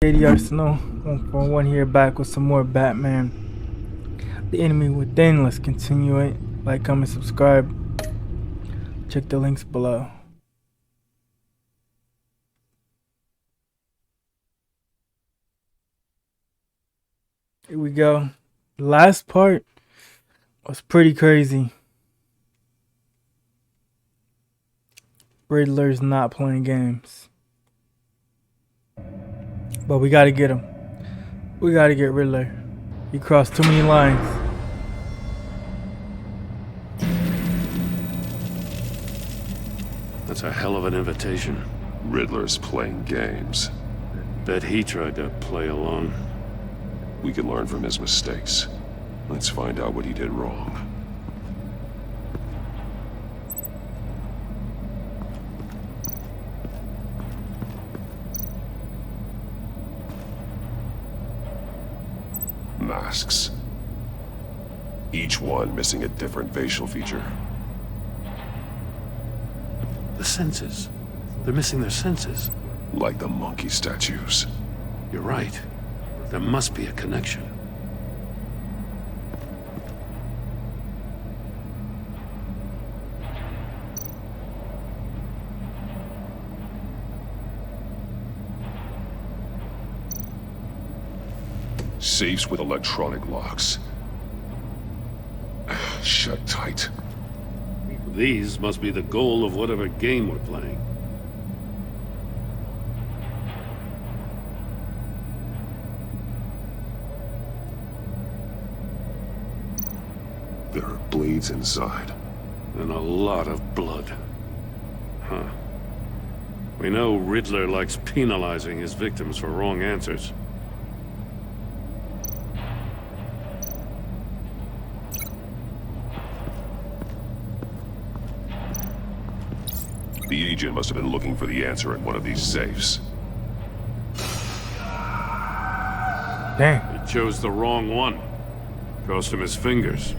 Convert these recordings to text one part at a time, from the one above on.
Shady Arsenal. 141 here, back with some more Batman. The Enemy Within. Let's continue it. Like, comment, subscribe. Check the links below. Here we go. The last part was pretty crazy. Riddler's not playing games. But we gotta get him. We gotta get Riddler. He crossed too many lines. That's a hell of an invitation. Riddler's playing games. Bet he tried to play along. We can learn from his mistakes. Let's find out what he did wrong. Masks. Each one missing a different facial feature. The senses. They're missing their senses. Like the monkey statues. You're right. There must be a connection. Safes with electronic locks. Shut tight. These must be the goal of whatever game we're playing. There are blades inside. And a lot of blood. Huh. We know Riddler likes penalizing his victims for wrong answers. The agent must have been looking for the answer in one of these safes. Dang. He chose the wrong one. Cost him his fingers.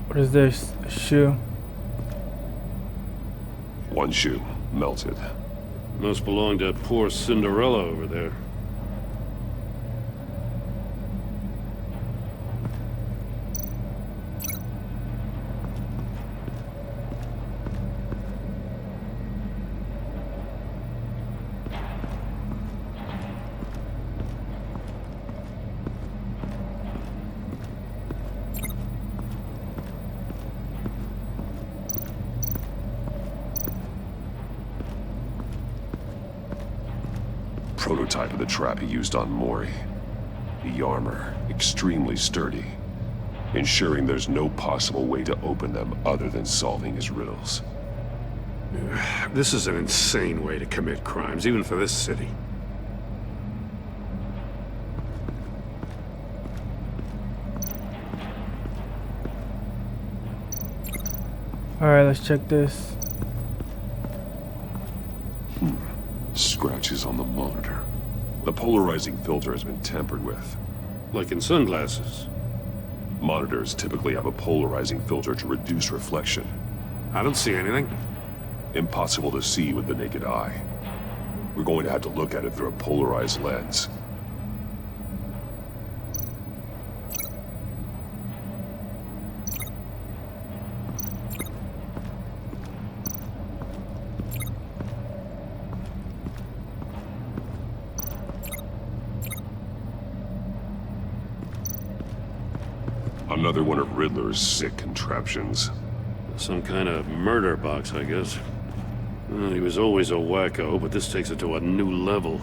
What is this? A shoe? One shoe, melted. Must belong to poor Cinderella over there. Prototype of the trap he used on Mori. The armor, extremely sturdy, ensuring there's no possible way to open them other than solving his riddles. This is an insane way to commit crimes, even for this city. Alright, let's check this. Scratches on the monitor. The polarizing filter has been tampered with. Like in sunglasses. Monitors typically have a polarizing filter to reduce reflection. I don't see anything. Impossible to see with the naked eye. We're going to have to look at it through a polarized lens. Another one of Riddler's sick contraptions. Some kind of murder box, I guess. Well, he was always a wacko, but this takes it to a new level.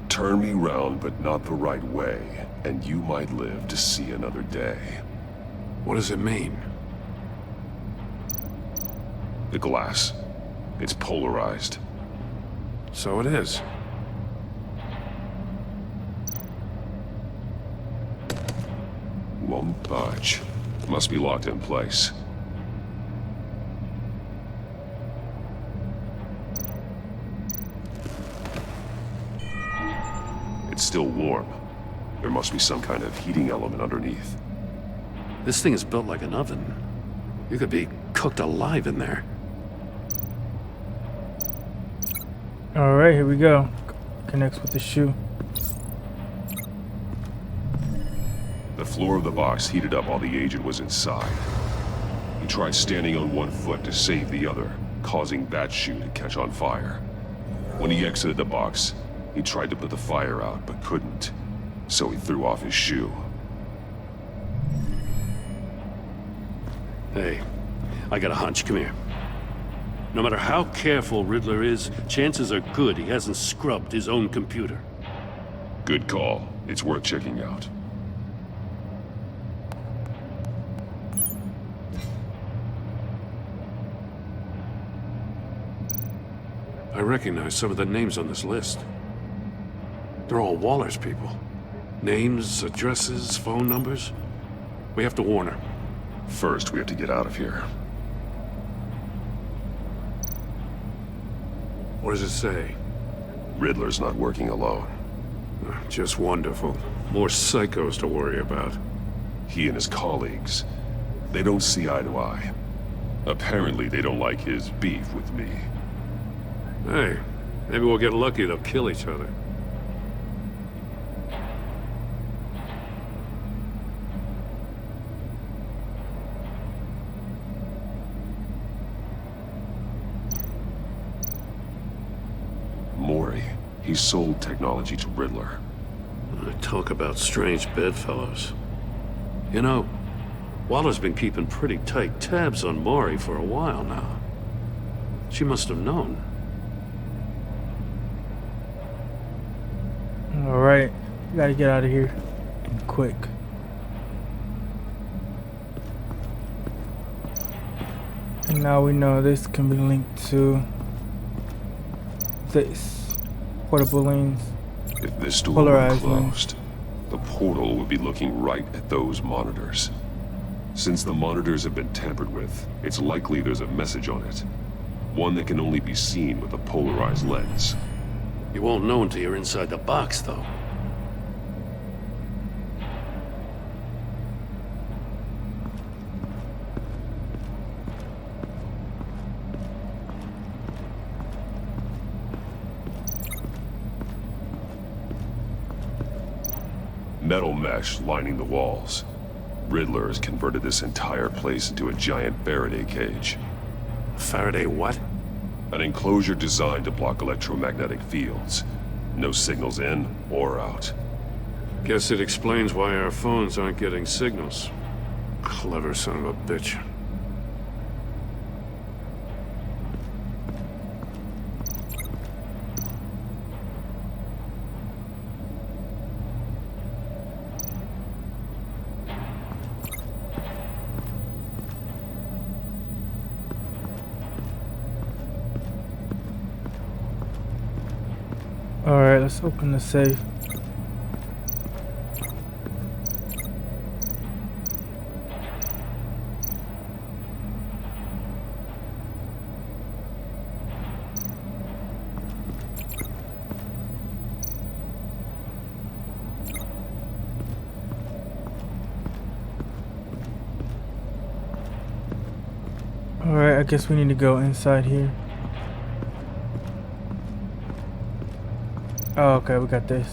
Turn me round, but not the right way, and you might live to see another day. What does it mean? The glass. It's polarized. So it is. Won't budge. Must be locked in place. It's still warm. There must be some kind of heating element underneath. This thing is built like an oven. You could be cooked alive in there. Alright, here we go. Connects with the shoe. The floor of the box heated up while the agent was inside. He tried standing on one foot to save the other, causing that shoe to catch on fire. When he exited the box, he tried to put the fire out, but couldn't. So he threw off his shoe. Hey, I got a hunch. Come here. No matter how careful Riddler is, chances are good he hasn't scrubbed his own computer. Good call. It's worth checking out. I recognize some of the names on this list. They're all Waller's people. Names, addresses, phone numbers. We have to warn her. First, we have to get out of here. What does it say? Riddler's not working alone. Just wonderful. More psychos to worry about. He and his colleagues, they don't see eye to eye. Apparently, they don't like his beef with me. Hey, maybe we'll get lucky. They'll kill each other. Mori, he sold technology to Riddler. Talk about strange bedfellows. You know, Waller's been keeping pretty tight tabs on Mori for a while now. She must have known. Alright, we gotta get out of here. And quick. And now we know this can be linked to this. Portable lens. If this door were Polarized closed, the portal would be looking right at those monitors. Since the monitors have been tampered with, it's likely there's a message on it. One that can only be seen with a polarized lens. You won't know until you're inside the box, though. Metal mesh lining the walls. Riddler has converted this entire place into a giant Faraday cage. Faraday what? An enclosure designed to block electromagnetic fields. No signals in or out. Guess it explains why our phones aren't getting signals. Clever son of a bitch. Alright, let's open the safe. Alright, I guess we need to go inside here. Oh, okay, we got this.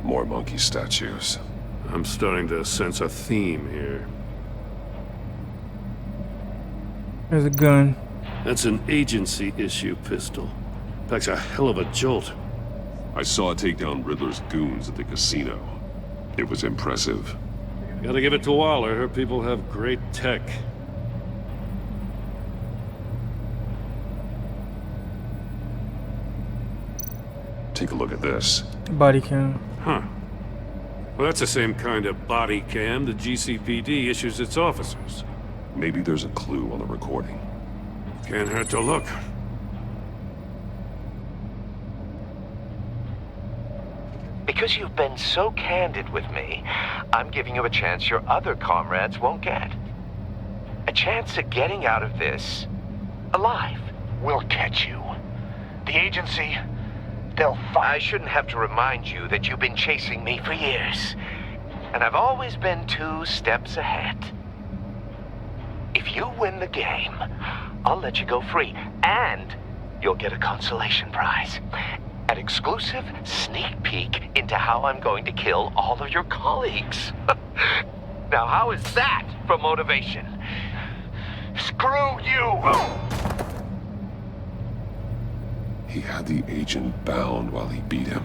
More monkey statues. I'm starting to sense a theme here. There's a gun. That's an agency issue pistol. Packs a hell of a jolt. I saw it take down Riddler's goons at the casino. It was impressive. Gotta give it to Waller. Her people have great tech. Take a look at this. Body cam. Huh. Well, that's the same kind of body cam the GCPD issues its officers. Maybe there's a clue on the recording. Can't hurt to look. Because you've been so candid with me, I'm giving you a chance your other comrades won't get. A chance at getting out of this alive. We'll catch you. The agency, they'll find... I shouldn't have to remind you that you've been chasing me for years. And I've always been 2 steps ahead. If you win the game, I'll let you go free. And you'll get a consolation prize. An exclusive sneak peek into how I'm going to kill all of your colleagues. Now, how is that for motivation? Screw you! He had the agent bound while he beat him.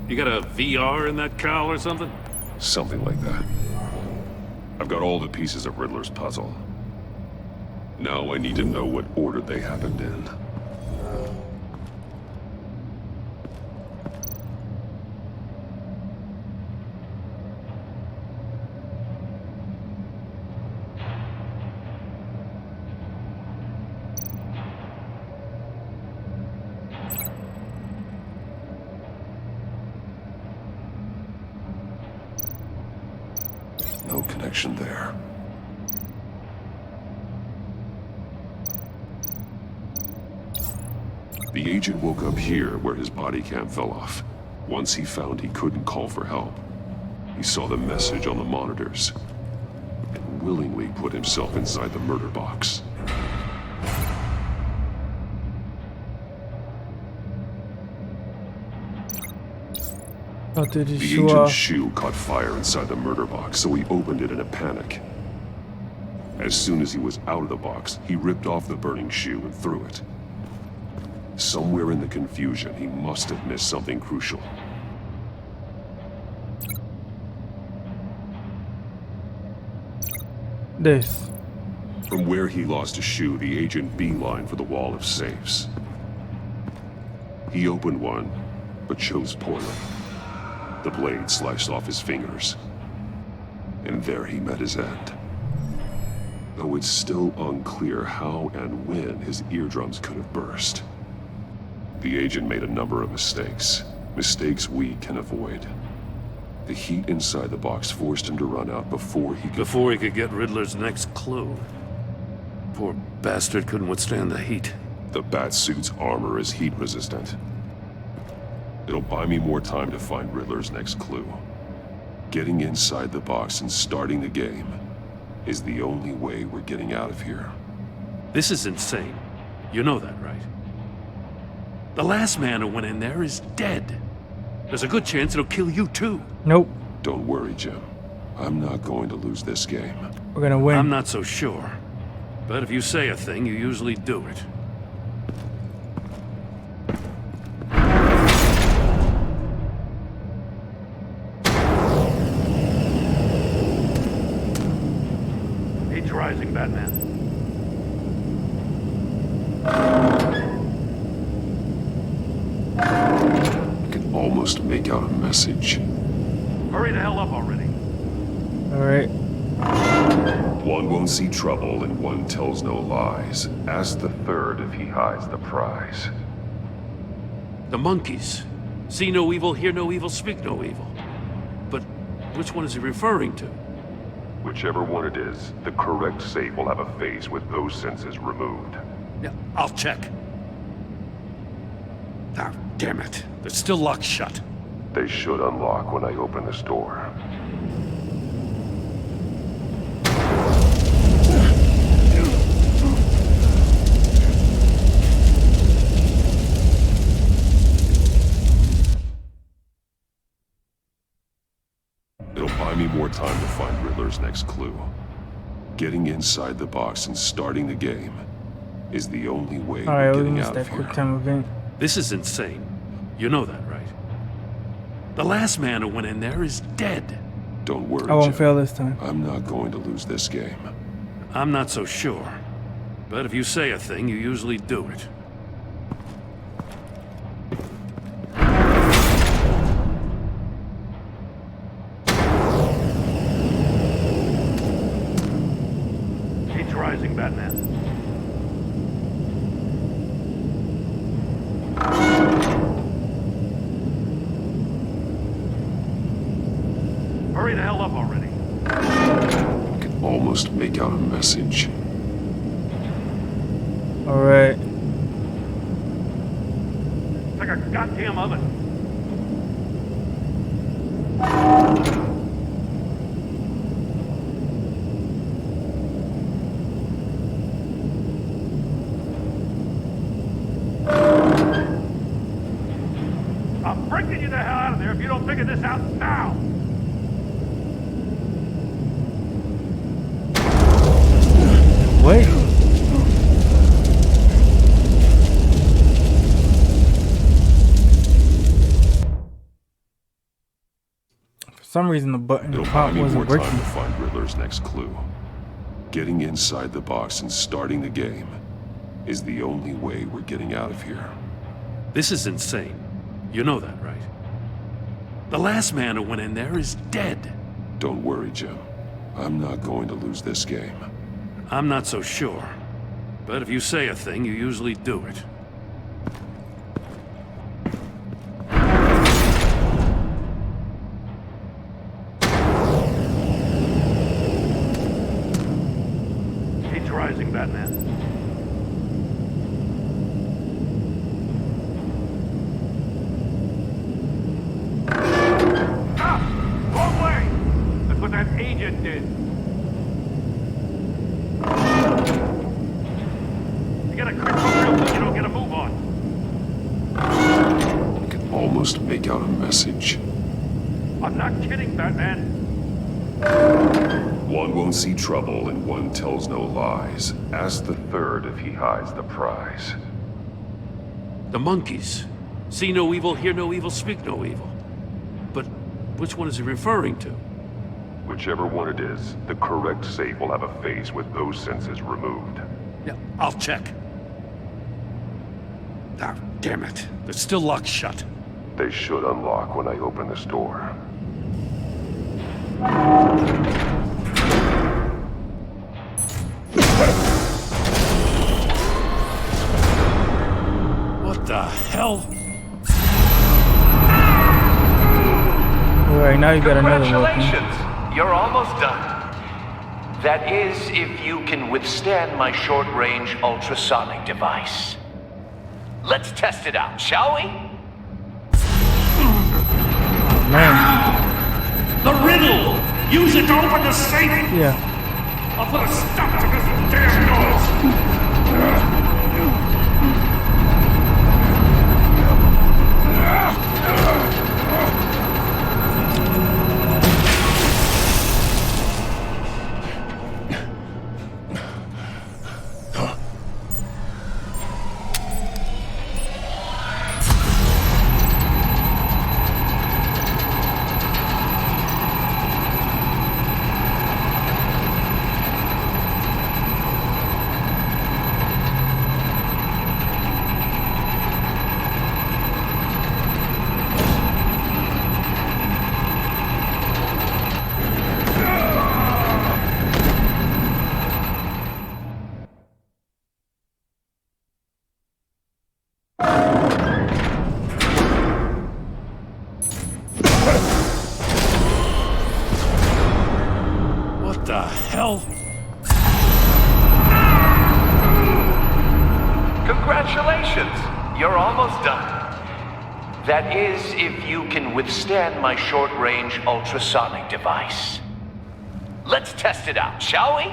You got a VR in that cowl or something? Something like that. I've got all the pieces of Riddler's puzzle. Now I need to know what order they happened in. No connection there. The agent woke up here where his body cam fell off. Once he found he couldn't call for help, he saw the message on the monitors and willingly put himself inside the murder box. After the The shoe agent's off. shoe caught fire inside the murder box, so he opened it in a panic. As soon as he was out of the box, he ripped off the burning shoe and threw it. Somewhere in the confusion, he must have missed something crucial. This. From where he lost a shoe, the agent beelined for the wall of safes. He opened one, but chose poorly. The blade sliced off his fingers. And there he met his end. Though it's still unclear how and when his eardrums could have burst. The agent made a number of mistakes. Mistakes we can avoid. The heat inside the box forced him to run out before he could get Riddler's next clue. Poor bastard couldn't withstand the heat. The Batsuit's armor is heat resistant. It'll buy me more time to find Riddler's next clue. Getting inside the box and starting the game is the only way we're getting out of here. This is insane. You know that, right? The last man who went in there is dead. There's a good chance it'll kill you too. Nope. Don't worry, Jim. I'm not going to lose this game. We're gonna win. I'm not so sure. But if you say a thing, you usually do it. Heat's rising, Batman. I can almost make out a message. Hurry the hell up already. Alright. One won't see trouble and one tells no lies. Ask the third if he hides the prize. The monkeys. See no evil, hear no evil, speak no evil. But which one is he referring to? Whichever one it is, the correct safe will have a face with those senses removed. Yeah, I'll check. Ah, damn it. They're still locked shut. They should unlock when I open this door. It'll buy me more time to find Riddler's next clue. Getting inside the box and starting the game is the only way Alright, we're we getting missed out that of quick here. time event. This is insane. You know that, right? The last man who went in there is dead. Don't worry, I won't Jim. fail this time. I'm not going to lose this game. I'm not so sure. But if you say a thing, you usually do it. Heat's rising, Batman. Hurry the hell up already. I can almost make out a message. Alright. It's like a goddamn oven. I'm breaking you the hell out of there if you don't figure this out now! Wait. For some reason the button It'll buy prompt me more wasn't time working. to find Riddler's next clue. Getting inside the box and starting the game is the only way we're getting out of here. This is insane. You know that, right? The last man who went in there is dead. Don't worry, Jim. I'm not going to lose this game. I'm not so sure. But if you say a thing, you usually do it. He's rising, Batman. Ah! Wrong way! That's what that agent did. You gotta quit so real quick you don't get a move on. I can almost make out a message. I'm not kidding, Batman. One won't see trouble and one tells no lies. Ask the third if he hides the prize. The monkeys. See no evil, hear no evil, speak no evil. But which one is he referring to? Whichever one it is, the correct safe will have a face with those senses removed. Yeah, I'll check. Ah, damn it. They're still locked shut. They should unlock when I open this door. What the hell? Alright, now you got another weapon. Congratulations! You're almost done. That is, if you can withstand my short-range ultrasonic device. Let's test it out, shall we? Man, The riddle! Use it to open the safe! yeah. I'll put a stop to this damn noise! What the hell? Congratulations! You're almost done. That is, if you can withstand my short-range ultrasonic device. Let's test it out, shall we?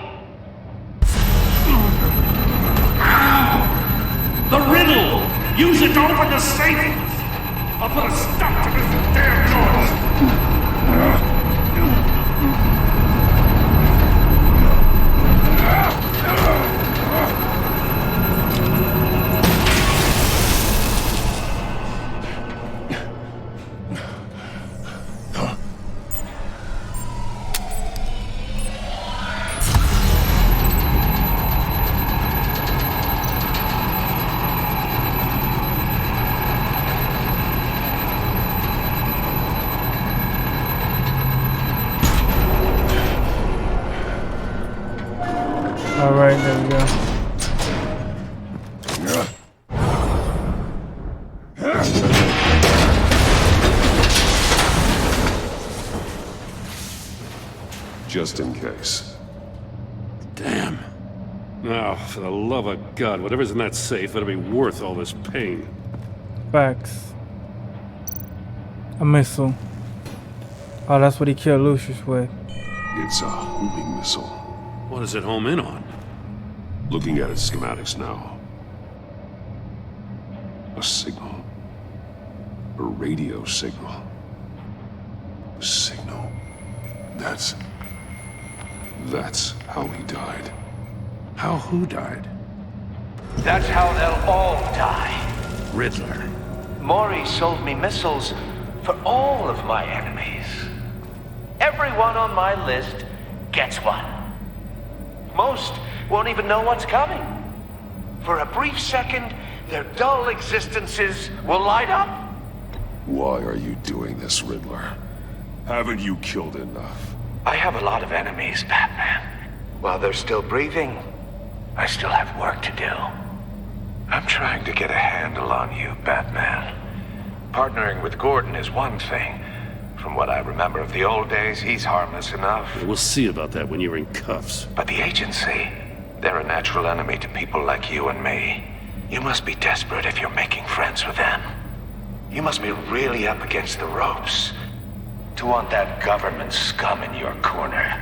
The riddle! Use it to open the safe! I'll put a stop to this damn noise! Alright, there we go. Just in case. Now, for the love of God, whatever's in that safe better be worth all this pain. Facts. A missile. Oh, that's what he killed Lucius with. It's a homing missile. What does it home in on? Looking at its schematics now. A signal. A radio signal. A signal. That's how he died. How who died? That's how they'll all die. Riddler. Maury sold me missiles for all of my enemies. Everyone on my list gets one. Most won't even know what's coming. For a brief second, their dull existences will light up. Why are you doing this, Riddler? Haven't you killed enough? I have a lot of enemies, Batman. While they're still breathing, I still have work to do. I'm trying to get a handle on you, Batman. Partnering with Gordon is one thing. From what I remember of the old days, he's harmless enough. We'll see about that when you're in cuffs. But the agency, they're a natural enemy to people like you and me. You must be desperate if you're making friends with them. You must be really up against the ropes to want that government scum in your corner.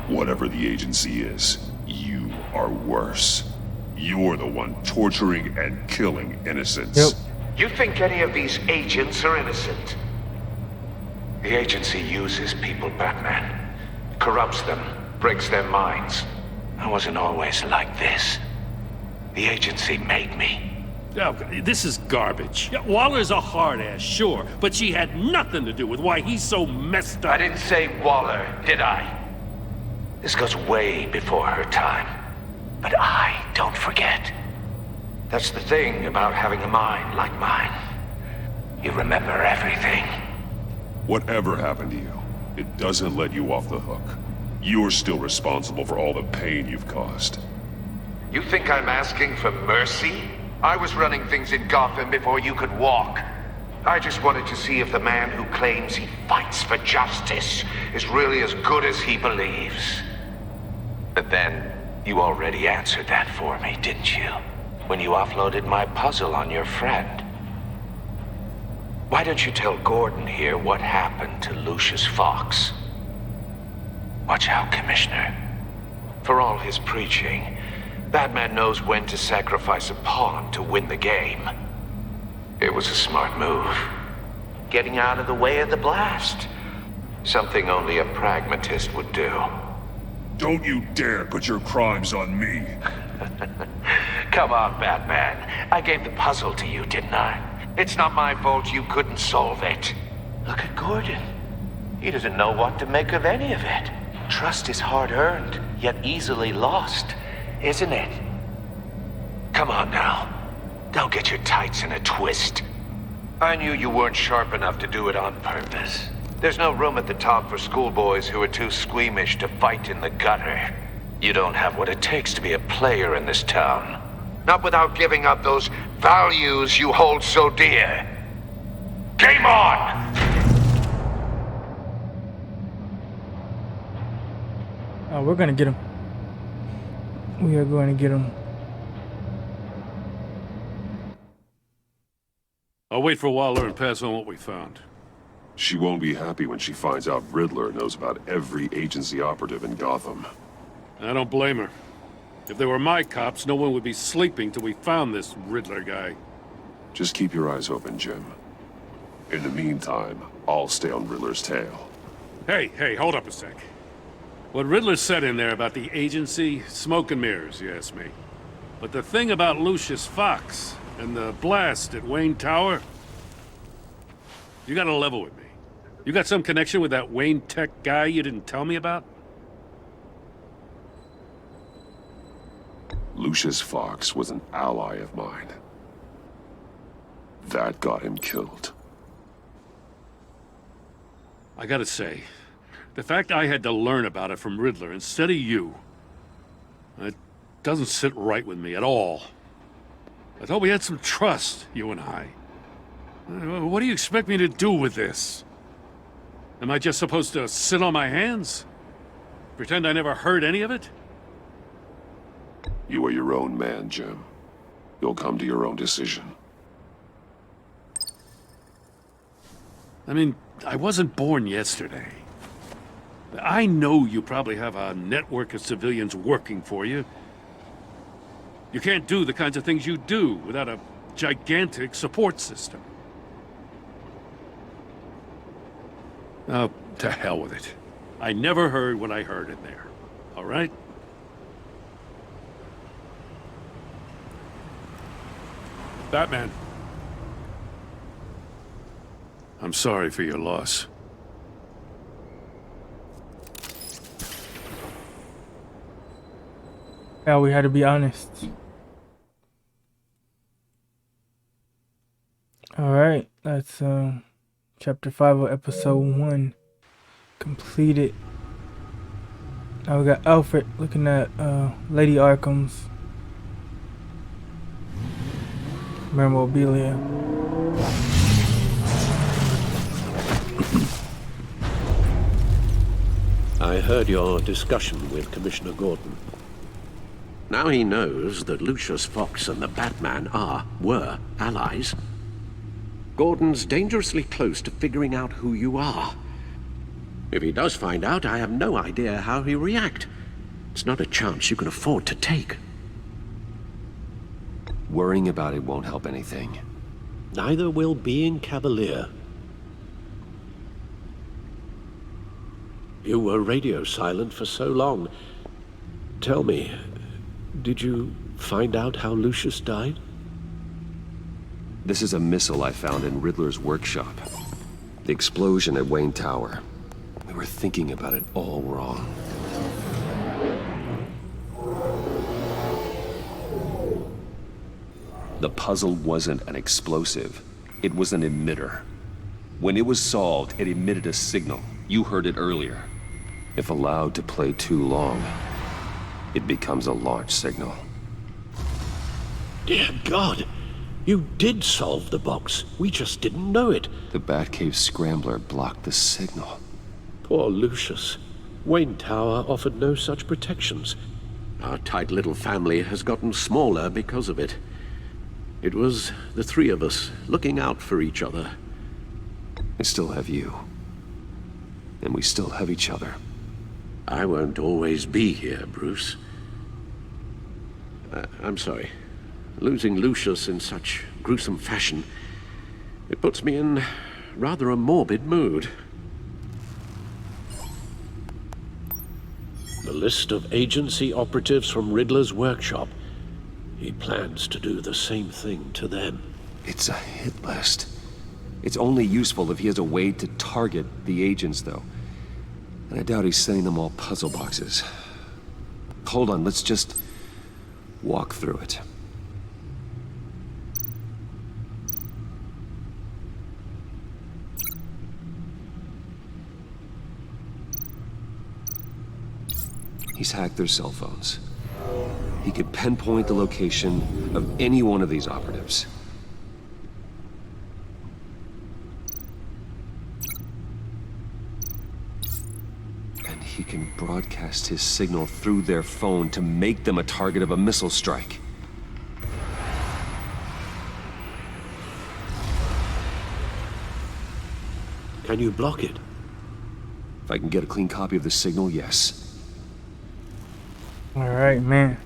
Whatever the agency is, you are worse. You're the one torturing and killing innocents. Yep. You think any of these agents are innocent? The agency uses people, Batman. Corrupts them, breaks their minds. I wasn't always like this. The agency made me. Oh, this is garbage. Yeah, Waller's a hard-ass, sure, but she had nothing to do with why he's so messed up. I didn't say Waller, did I? This goes way before her time. But I don't forget. That's the thing about having a mind like mine. You remember everything. Whatever happened to you, it doesn't let you off the hook. You're still responsible for all the pain you've caused. You think I'm asking for mercy? I was running things in Gotham before you could walk. I just wanted to see if the man who claims he fights for justice is really as good as he believes. But then, you already answered that for me, didn't you? When you offloaded my puzzle on your friend. Why don't you tell Gordon here what happened to Lucius Fox? Watch out, Commissioner. For all his preaching, Batman knows when to sacrifice a pawn to win the game. It was a smart move. Getting out of the way of the blast. Something only a pragmatist would do. Don't you dare put your crimes on me. Come on, Batman. I gave the puzzle to you, didn't I? It's not my fault you couldn't solve it. Look at Gordon. He doesn't know what to make of any of it. Trust is hard-earned, yet easily lost, isn't it? Come on now. Don't get your tights in a twist. I knew you weren't sharp enough to do it on purpose. There's no room at the top for schoolboys who are too squeamish to fight in the gutter. You don't have what it takes to be a player in this town. Not without giving up those values you hold so dear. Game on! Oh, we're gonna get him. We are going to get him. I'll wait for Waller and pass on what we found. She won't be happy when she finds out Riddler knows about every agency operative in Gotham. I don't blame her. If they were my cops, no one would be sleeping till we found this Riddler guy. Just keep your eyes open, Jim. In the meantime, I'll stay on Riddler's tail. Hey, hold up a sec. What Riddler said in there about the agency, smoke and mirrors, you ask me. But the thing about Lucius Fox and the blast at Wayne Tower, you gotta level with me. You got some connection with that Wayne Tech guy you didn't tell me about? Lucius Fox was an ally of mine. That got him killed. I gotta say, the fact I had to learn about it from Riddler instead of you, it doesn't sit right with me at all. I thought we had some trust, you and I. What do you expect me to do with this? Am I just supposed to sit on my hands? Pretend I never heard any of it? You are your own man, Jim. You'll come to your own decision. I mean, I wasn't born yesterday. I know you probably have a network of civilians working for you. You can't do the kinds of things you do without a gigantic support system. Oh, to hell with it. I never heard what I heard in there. All right? Batman. I'm sorry for your loss. Yeah, we had to be honest. Alright, that's chapter 5 of episode 1 completed. Now we got Alfred looking at Lady Arkham's memorabilia. I heard your discussion with Commissioner Gordon. Now he knows that Lucius Fox and the Batman were allies. Gordon's dangerously close to figuring out who you are. If he does find out, I have no idea how he'll react. It's not a chance you can afford to take. Worrying about it won't help anything. Neither will being cavalier. You were radio silent for so long. Tell me, did you find out how Lucius died? This is a missile I found in Riddler's workshop. The explosion at Wayne Tower. We were thinking about it all wrong. The puzzle wasn't an explosive. It was an emitter. When it was solved, it emitted a signal. You heard it earlier. If allowed to play too long, it becomes a launch signal. Dear God! You did solve the box. We just didn't know it. The Batcave scrambler blocked the signal. Poor Lucius. Wayne Tower offered no such protections. Our tight little family has gotten smaller because of it. It was the three of us looking out for each other. I still have you. And we still have each other. I won't always be here, Bruce. I'm sorry. Losing Lucius in such gruesome fashion, it puts me in rather a morbid mood. The list of agency operatives from Riddler's workshop. He plans to do the same thing to them. It's a hit list. It's only useful if he has a way to target the agents, though. And I doubt he's sending them all puzzle boxes. Hold on, let's just walk through it. He's hacked their cell phones. He could pinpoint the location of any one of these operatives. And he can broadcast his signal through their phone to make them a target of a missile strike. Can you block it? If I can get a clean copy of the signal, yes. Alright, man.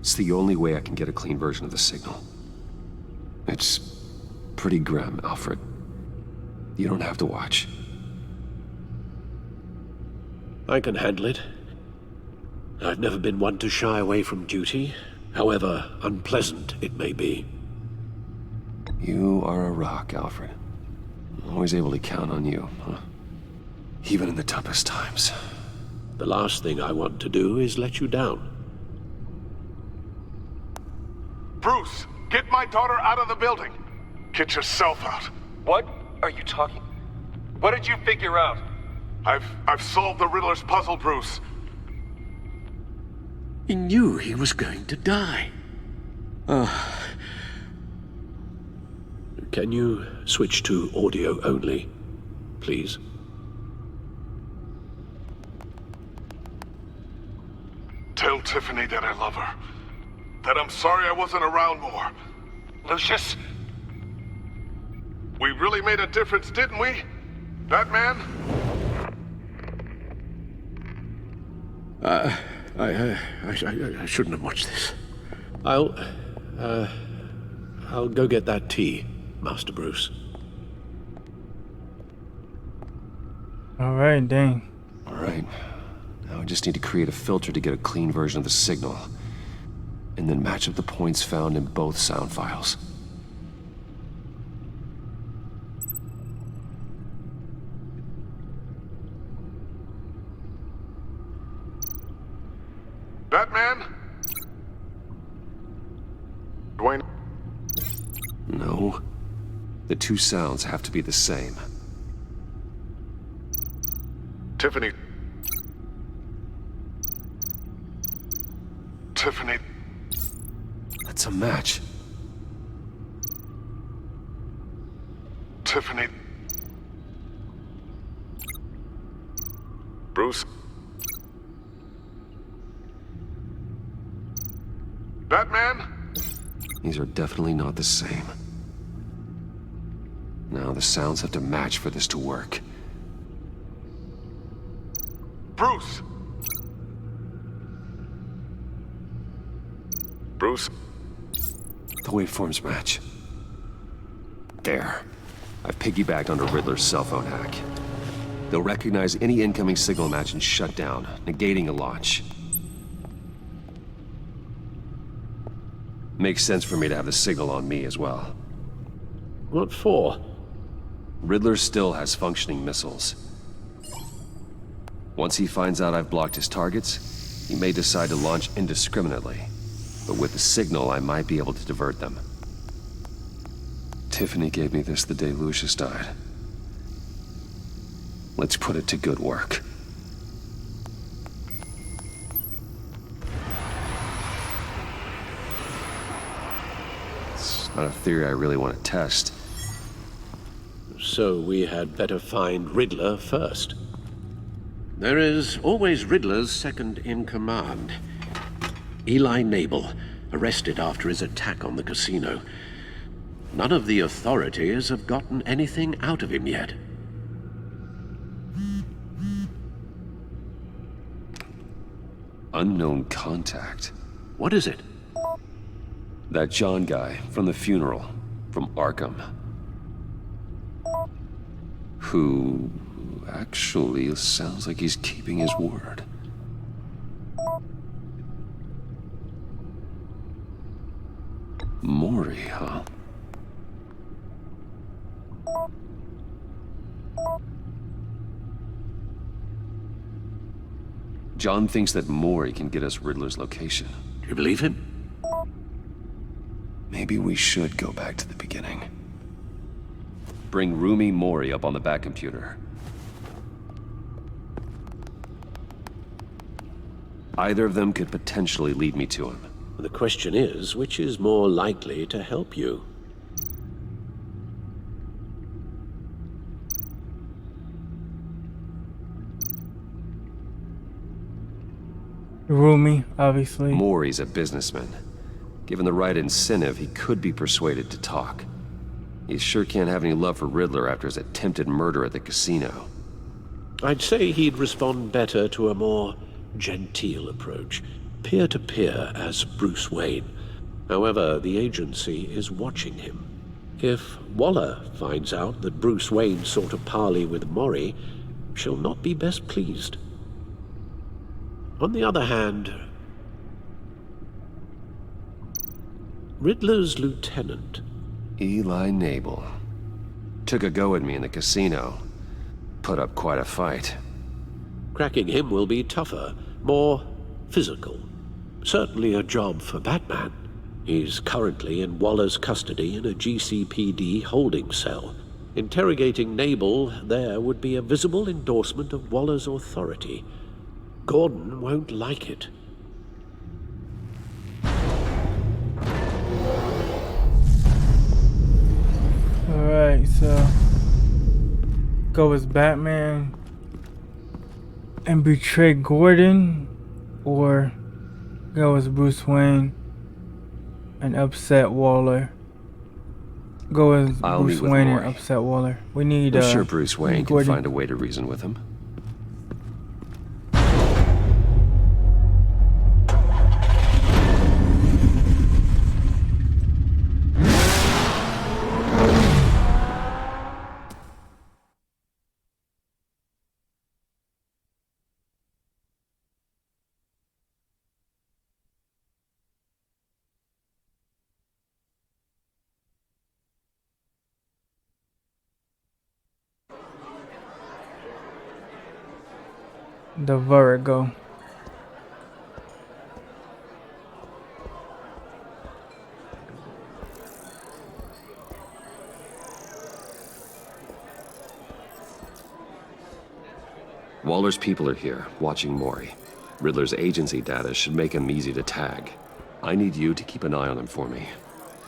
It's the only way I can get a clean version of the signal. It's pretty grim, Alfred. You don't have to watch. I can handle it. I've never been one to shy away from duty, however unpleasant it may be. You are a rock, Alfred. I'm always able to count on you, huh? Even in the toughest times. The last thing I want to do is let you down. Bruce, get my daughter out of the building. Get yourself out. What are you talking? What did you figure out? I've solved the Riddler's puzzle, Bruce. He knew he was going to die. Can you switch to audio only, please? Tell Tiffany that I love her. That I'm sorry I wasn't around more. Lucius? We really made a difference, didn't we? Batman? I shouldn't have watched this. I'll go get that tea, Master Bruce. Alright, dang. Alright. Now I just need to create a filter to get a clean version of the signal. And then match up the points found in both sound files. Batman? Dwayne? No. The two sounds have to be the same. Tiffany. Tiffany. That's a match. Tiffany. Bruce. Batman? These are definitely not the same. Now the sounds have to match for this to work. Bruce. Bruce. The waveforms match. There. I've piggybacked onto Riddler's cell phone hack. They'll recognize any incoming signal match and shut down, negating a launch. Makes sense for me to have the signal on me as well. What for? Riddler still has functioning missiles. Once he finds out I've blocked his targets, he may decide to launch indiscriminately. But with the signal, I might be able to divert them. Tiffany gave me this the day Lucius died. Let's put it to good work. It's not a theory I really want to test. So we had better find Riddler first. There is always Riddler's second in command. Eli Nabel, arrested after his attack on the casino. None of the authorities have gotten anything out of him yet. Unknown contact. What is it? That John guy from the funeral, from Arkham. Who actually sounds like he's keeping his word. Mori, huh? John thinks that Mori can get us Riddler's location. Do you believe him? Maybe we should go back to the beginning. Bring Rumi Mori up on the back computer. Either of them could potentially lead me to him. The question is, which is more likely to help you? Rumi, obviously. Mori's a businessman. Given the right incentive, he could be persuaded to talk. He sure can't have any love for Riddler after his attempted murder at the casino. I'd say he'd respond better to a more genteel approach, peer-to-peer as Bruce Wayne. However, the agency is watching him. If Waller finds out that Bruce Wayne sought a parley with Mori, she'll not be best pleased. On the other hand, Riddler's lieutenant, Eli Nabel. Took a go at me in the casino. Put up quite a fight. cracking him will be tougher, more physical. Certainly a job for Batman. He's currently in Waller's custody in a GCPD holding cell. Interrogating Nabel there would be a visible endorsement of Waller's authority. Gordon won't like it. go as Batman and betray Gordon, or go as Bruce Wayne and upset Waller? Go as I'll Bruce meet with Wayne Maury. and upset Waller. We need I'm sure Bruce Wayne can Gordon. find a way to reason with him. The Vertigo. Waller's people are here, watching Maury. Riddler's agency data should make him easy to tag. I need you to keep an eye on him for me.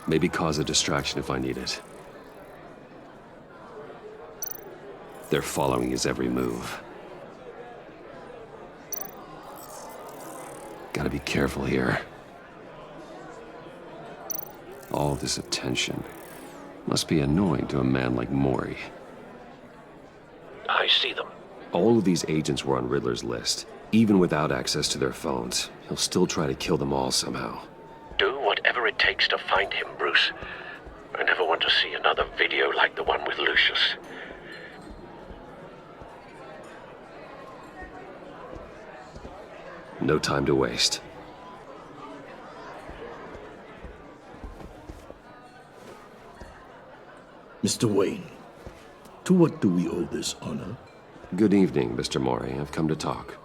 Maybe cause a distraction if I need it. They're following his every move. Gotta be careful here. All this attention must be annoying to a man like Maury. I see them. All of these agents were on Riddler's list. Even without access to their phones, he'll still try to kill them all somehow. Do whatever it takes to find him, Bruce. I never want to see another video like the one with Lucius. No time to waste. Mr. Wayne, to what do we owe this honor? Good evening, Mr. Maury. I've come to talk.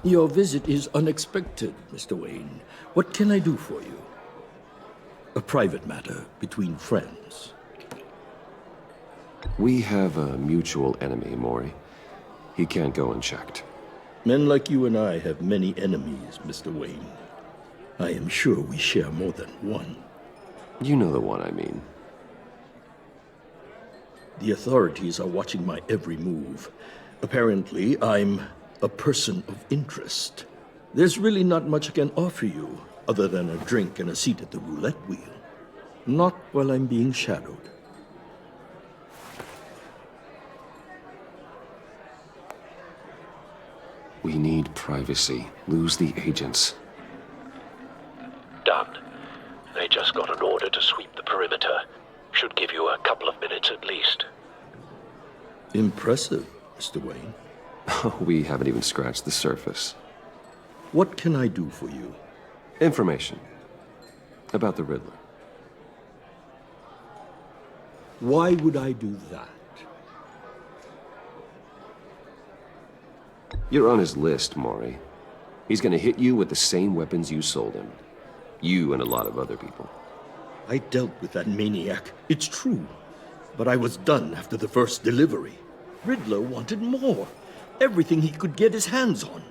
Your visit is unexpected, Mr. Wayne. What can I do for you? A private matter between friends. We have a mutual enemy, Maury. He can't go unchecked. Men like you and I have many enemies, Mr. Wayne. I am sure we share more than one. You know the one I mean. The authorities are watching my every move. Apparently, I'm a person of interest. There's really not much I can offer you, other than a drink and a seat at the roulette wheel. Not while I'm being shadowed. We need privacy. Lose the agents. Done. They just got an order to sweep the perimeter. Should give you a couple of minutes at least. Impressive, Mr. Wayne. We haven't even scratched the surface. What can I do for you? Information. About the Riddler. Why would I do that? You're on his list, Maury. He's gonna hit you with the same weapons you sold him. You and a lot of other people. I dealt with that maniac, it's true. But I was done after the first delivery. Riddler wanted more. Everything he could get his hands on.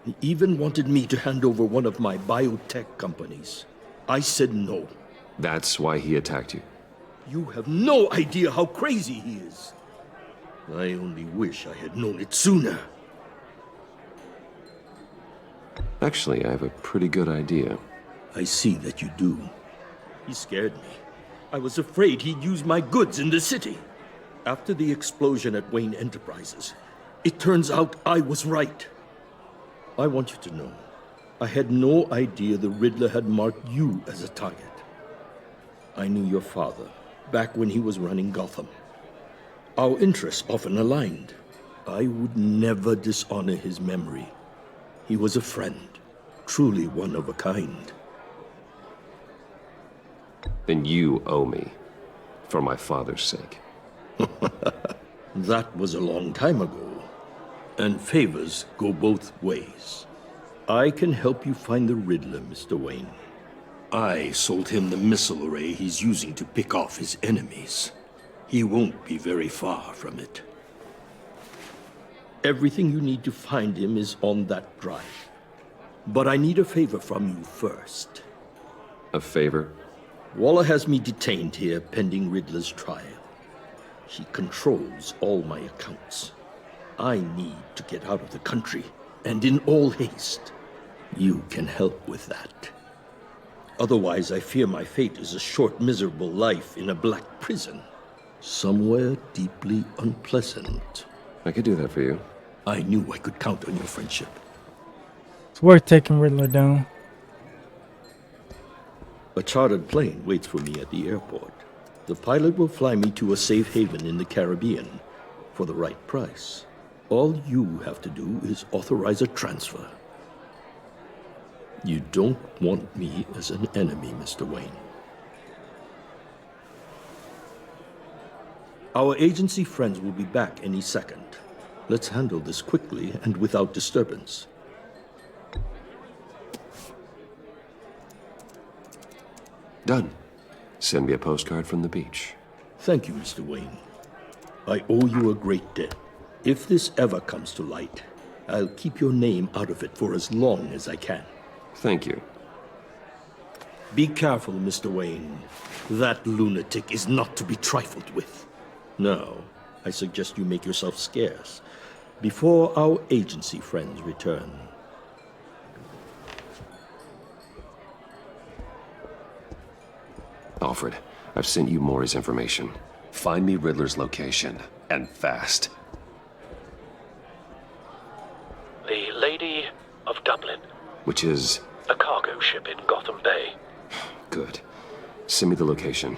He even wanted me to hand over one of my biotech companies. I said no. That's why he attacked you. You have no idea how crazy he is. I only wish I had known it sooner. Actually, I have a pretty good idea. I see that you do. He scared me. I was afraid he'd use my goods in the city. After the explosion at Wayne Enterprises, it turns out I was right. I want you to know, I had no idea the Riddler had marked you as a target. I knew your father back when he was running Gotham. Our interests often aligned. I would never dishonor his memory. He was a friend, truly one of a kind. Then you owe me, for my father's sake. That was a long time ago, and favors go both ways. I can help you find the Riddler, Mr. Wayne. I sold him the missile array he's using to pick off his enemies. He won't be very far from it. Everything you need to find him is on that drive. But I need a favor from you first. A favor? Waller has me detained here pending Riddler's trial. He controls all my accounts. I need to get out of the country, and in all haste. You can help with that. Otherwise, I fear my fate is a short, miserable life in a black prison. Somewhere deeply unpleasant. I could do that for you. I knew I could count on your friendship. It's worth taking Riddler down. A chartered plane waits for me at the airport. The pilot will fly me to a safe haven in the Caribbean for the right price. All you have to do is authorize a transfer. You don't want me as an enemy, Mr. Wayne. Our agency friends will be back any second. Let's handle this quickly and without disturbance. Done. Send me a postcard from the beach. Thank you, Mr. Wayne. I owe you a great debt. If this ever comes to light, I'll keep your name out of it for as long as I can. Thank you. Be careful, Mr. Wayne. That lunatic is not to be trifled with. Now, I suggest you make yourself scarce before our agency friends return. Alfred, I've sent you Maury's information. Find me Riddler's location, and fast. The Lady of Dublin. Which is... A cargo ship in Gotham Bay. Good. Send me the location.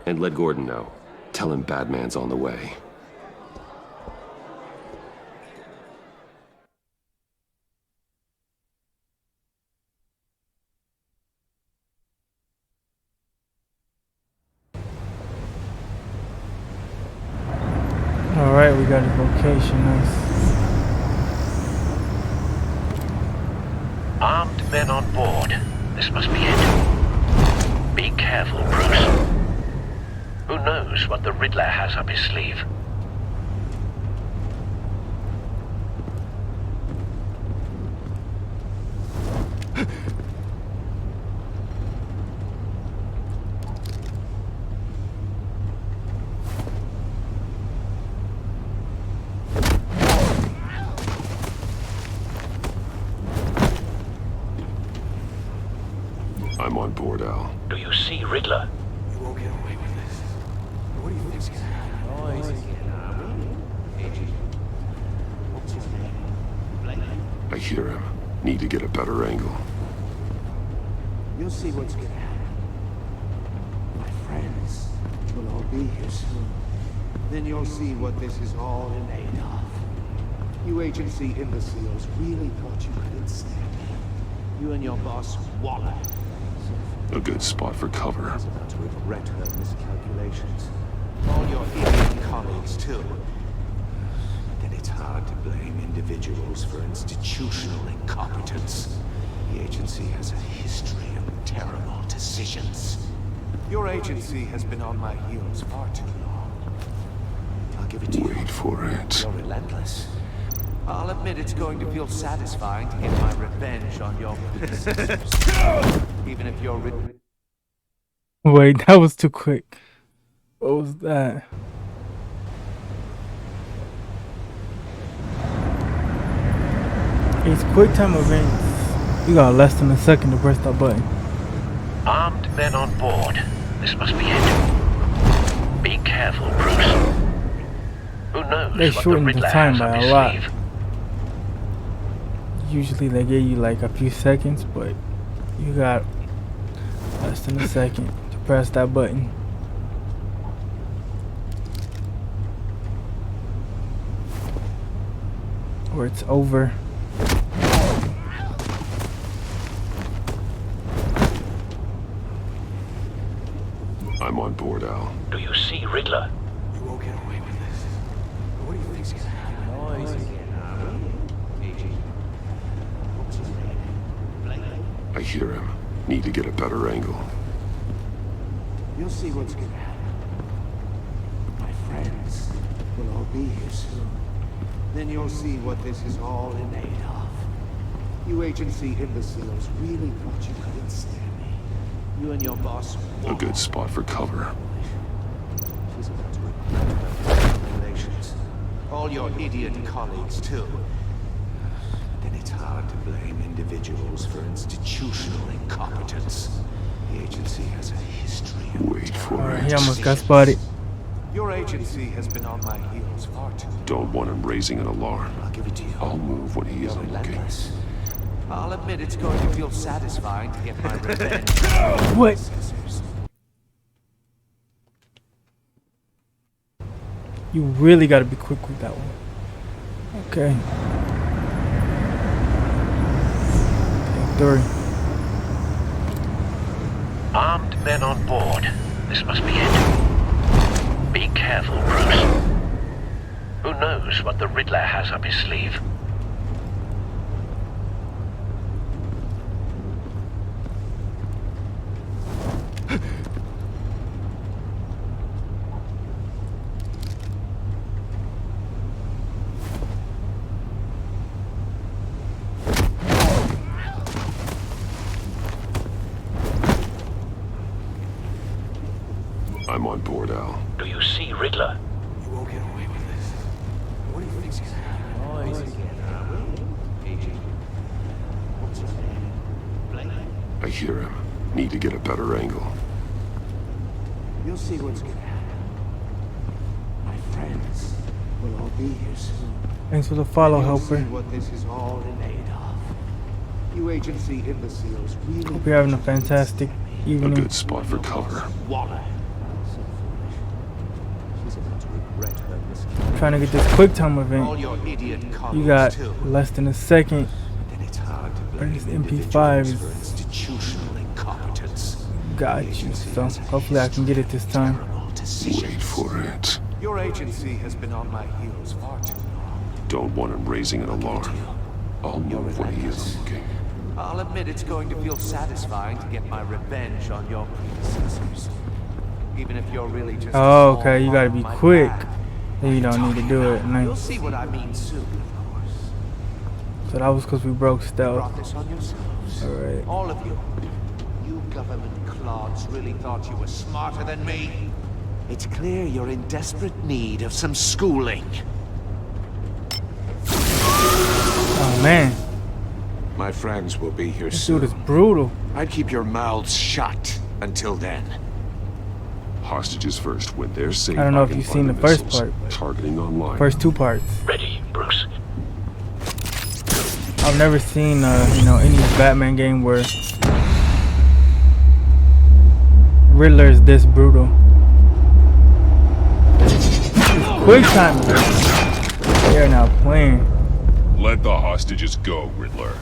And let Gordon know. Tell him Batman's on the way. Alright, we got his location. Nice. Armed men on board. This must be it. Be careful, Bruce. Who knows what the Riddler has up his sleeve? I'm on board, Al. Do you see Riddler? You won't get away with this. What do you think's gonna happen? What's his name? I hear him. Need to get a better angle. You'll see what's gonna happen. My friends will all be here soon. Then you'll see what this is all in aid of. You agency imbeciles really thought you could ensnare me. You and your boss, Waller. A good spot for cover. He's about to regret her miscalculations. All your idiot colleagues, too. Then it's hard to blame individuals for institutional incompetence. The agency has a history of terrible decisions. Your agency has been on my heels far too long. I'll give it to you. Wait for it. You're relentless. I'll admit it's going to feel satisfying to get my revenge on your predecessors. Even if you're Wait, that was too quick. What was that? It's quick time events. You got less than a second to press that button. Armed men on board. This must be it. Be careful, Bruce. Who knows They what the shortened the Riddler time has up by his a lot. sleeve? Usually they give you like a few seconds, but you got less than a second to press that button. Or it's over. I'm on board, Al. Do you see Riddler? You won't get away with this. What do you think's gonna happen? What's his name? I hear him. Need to get a better angle. You'll see what's gonna happen. My friends will all be here soon. Then you'll see what this is all in aid of. You agency imbeciles really thought you could ensnare me. You and your boss. A good spot for cover. She's about to regret her calculations. All your idiot colleagues, too. Then it's hard to blame individuals for institutional incompetence. The agency has a history of Wait for Alright, it. he almost got spotted. Your agency has been on my heels far too long. Don't want him raising an alarm. I'll give it to you. I'll move when he You're isn't looking. relentless. I'll admit it's going to feel satisfying to get my revenge. What? Scissors. You really gotta be quick with that one. Okay. Take 3. Armed men on board. This must be it. Be careful, Bruce. Who knows what the Riddler has up his sleeve? I'm on board, Al. Do you see Riddler? You won't get away with this. What do you think's gonna happen? Noise again, Agent. What's your name? Blake? I hear him. Need to get a better angle. You'll see what's gonna happen. My friends will all be here soon. Thanks for the follow, You'll see helper. what this is all in aid of. You agency imbeciles really. Hope you're having a fantastic A evening. good spot for cover. Waller. So foolish. She's about to regret her miscarriage. Trying to get this quick time All event. your idiot colleagues You got too. less than a second. Then it's hard to blame This individuals MP5 for is- institutional incompetence. Got you. So hopefully I can get it this time. Terrible decisions. Wait for it. Your agency has been on my heels far too long. Don't want him raising an alarm. I'll move when he isn't looking. I'll admit it's going to feel satisfying to get my revenge on your predecessors. Even if you're really just a Oh, small okay. You gotta pawn be in my quick. back. Then you don't need to do it. You'll Nice. see what I mean soon, of course. So that was because we broke You stealth. brought this on yourselves. Alright. All of you. You government clods really thought you were smarter than me. It's clear you're in desperate need of some schooling. Oh man, My friends will be here this soon. dude is brutal. I'd keep your mouths shut until then. Hostages first. When they're safe, I don't know I if can you've fire seen the the first missiles. part, but- Targeting online. First 2 parts. Ready, Bruce. I've never seen, any Batman game where Riddler is this brutal. Quick time. They're not playing. Let the hostages go, Riddler.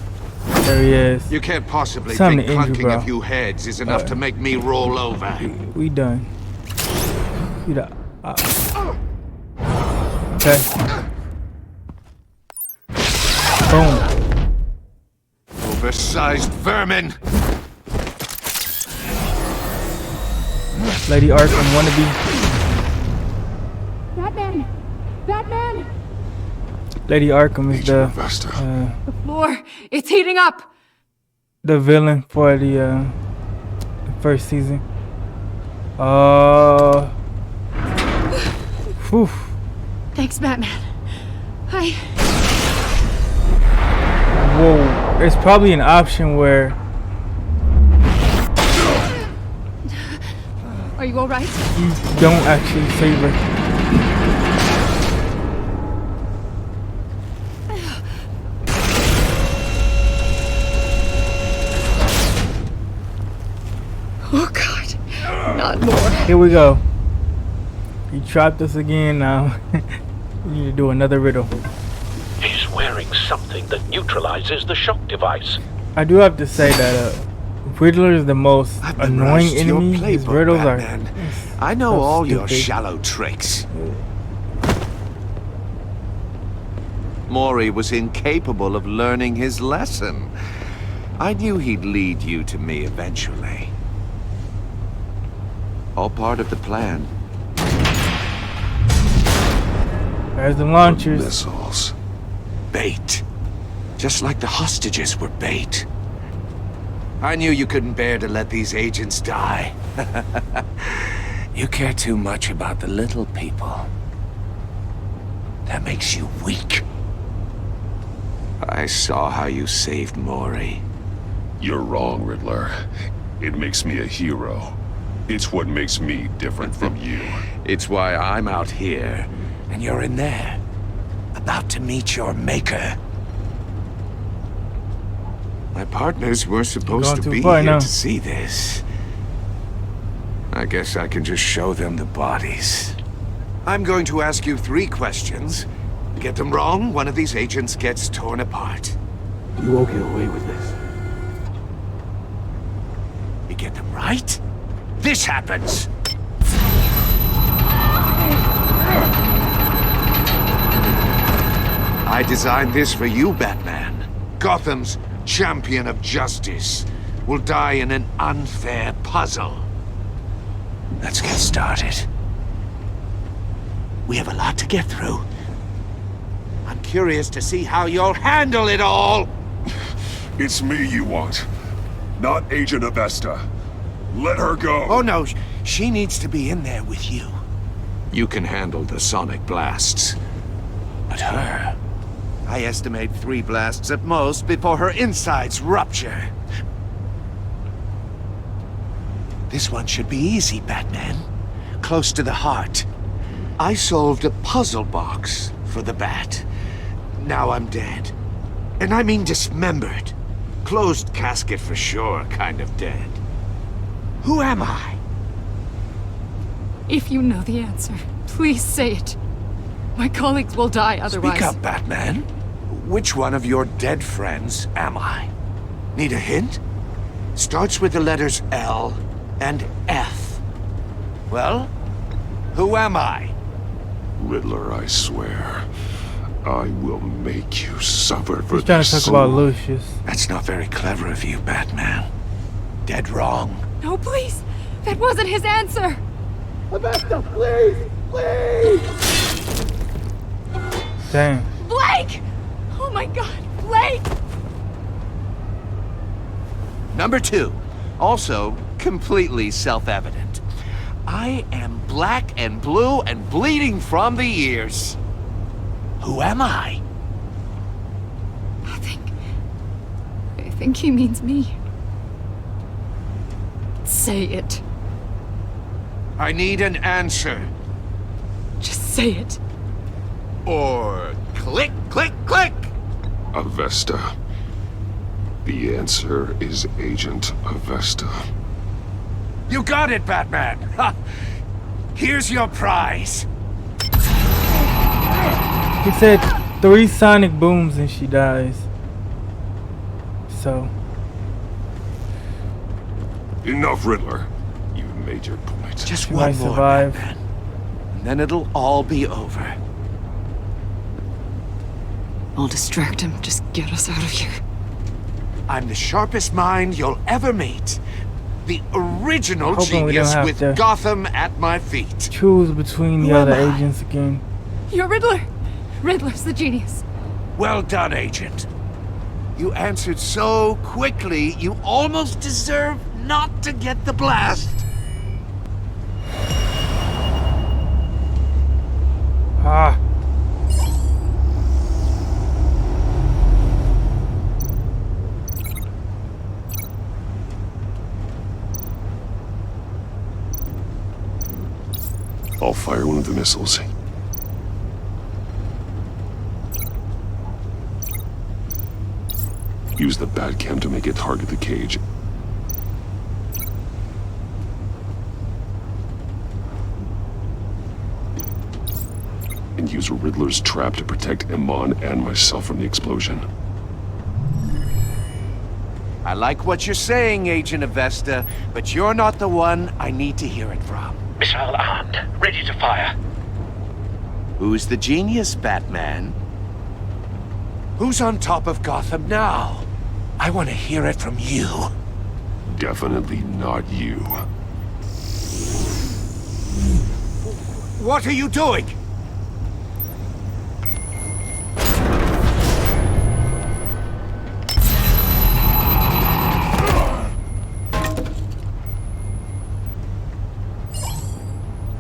There he is. You can't possibly Time think to injure, clunking bro. a few heads is enough to make me roll over. We done. You done. Okay. Boom. Oversized vermin! Lady Arkham wannabe. Batman! Batman! Lady Arkham is Agent Vesta. The floor! It's heating up! the villain for the first season. Whew. Thanks, Batman. Whoa. There's probably an option where Are you alright? you don't actually save her. Oh, God. Not more. Here we go. He trapped us again now. We need to do another riddle. He's wearing something that neutralizes the shock device. I do have to say that Riddler is the most I've been annoying rushed to your enemy. His playbook, riddles Batman. are I know so all your stupid. shallow tricks. Mori was incapable of learning his lesson. I knew he'd lead you to me eventually. All part of the plan. There's the launchers. Missiles. Bait. Just like the hostages were bait. I knew you couldn't bear to let these agents die. You care too much about the little people. That makes you weak. I saw how you saved Mori. You're wrong, Riddler. It makes me a hero. It's what makes me different from you. It's why I'm out here, and you're in there. About to meet your maker. My partners were supposed to be here to see this. I guess I can just show them the bodies. I'm going to ask you 3 questions. Get them wrong, one of these agents gets torn apart. You won't get away with this. You get them right, this happens! I designed this for you, Batman. Gotham's champion of justice will die in an unfair puzzle. Let's get started. We have a lot to get through. I'm curious to see how you'll handle it all! It's me you want, not Agent Avesta. Let her go! Oh no, she needs to be in there with you. You can handle the sonic blasts. But her... I estimate 3 blasts at most before her insides rupture. This one should be easy, Batman. Close to the heart. I solved a puzzle box for the Bat. Now I'm dead. And I mean dismembered. Closed casket for sure, kind of dead. Who am I? If you know the answer, please say it. My colleagues will die otherwise. Speak up, Batman. Which one of your dead friends am I? Need a hint? Starts with the letters L and F. Well, who am I? Riddler, I swear. I will make you suffer for He's trying this. to talk about Lucius. That's not very clever of you, Batman. Dead wrong. No, please! That wasn't his answer! Avesta, please! Please! Damn. Blake! Oh my god, Blake! Number 2. Also, completely self-evident. I am black and blue and bleeding from the ears. Who am I? I think he means me. Say it. I need an answer. Just say it. Or click, click, click! Avesta. The answer is Agent Avesta. You got it, Batman! Ha! Here's your prize. He said 3 sonic booms and she dies. So. Enough, Riddler. You've made your point. Just She one might more, survive. Batman. And then it'll all be over. I'll distract him. Just get us out of here. I'm the sharpest mind you'll ever meet. The original Hoping we don't genius have with to Gotham at my feet. Choose between the Who am other I? agents again. You're Riddler! Riddler's the genius. Well done, Agent. You answered so quickly, you almost deserve not to get the blast. Ah. I'll fire one of the missiles. Use the Batcam to make it target the cage. And use Riddler's trap to protect Iman and myself from the explosion. I like what you're saying, Agent Avesta, but you're not the one I need to hear it from. Missile armed, ready to fire. Who's the genius, Batman? Who's on top of Gotham now? I want to hear it from you. Definitely not you. What are you doing?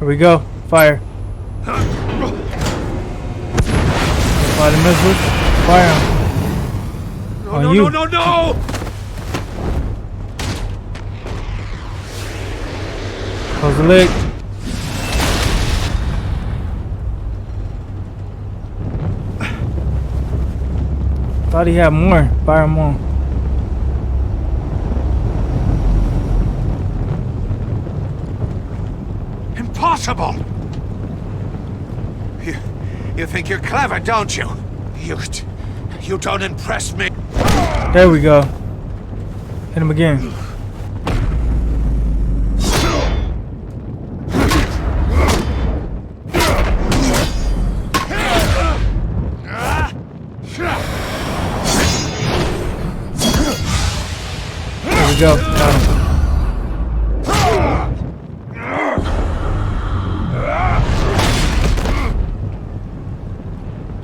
we go. Fire. Fire the missiles. Fire 'em. On you. No! Close the leg. Thought he had more. Fire him on. Impossible! You think you're clever, don't you? You don't impress me. There we go. Hit him again. There we go. Got him.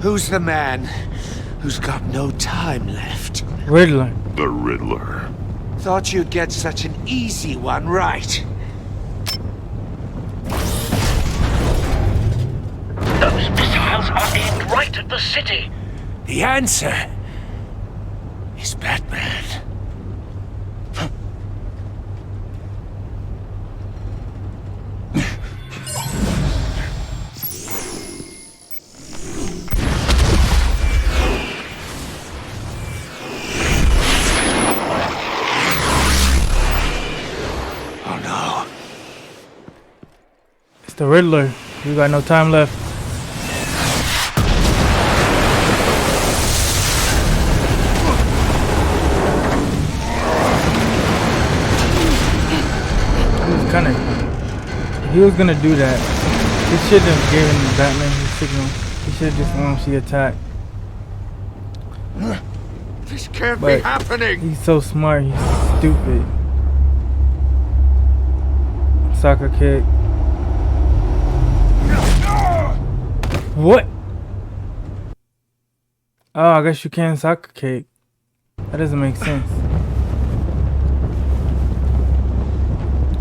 Who's the man who's got no time left? Riddler. The Riddler. Thought you'd get such an easy one right. Those missiles are aimed right at the city. The answer is Batman. It's the Riddler. We got no time left. He was gonna do that. He shouldn't have given Batman his signal. He should have just launched the attack. This can't But be happening. He's so smart. He's stupid. Soccer kick. What? Oh, I guess you can soccer kick. That doesn't make sense.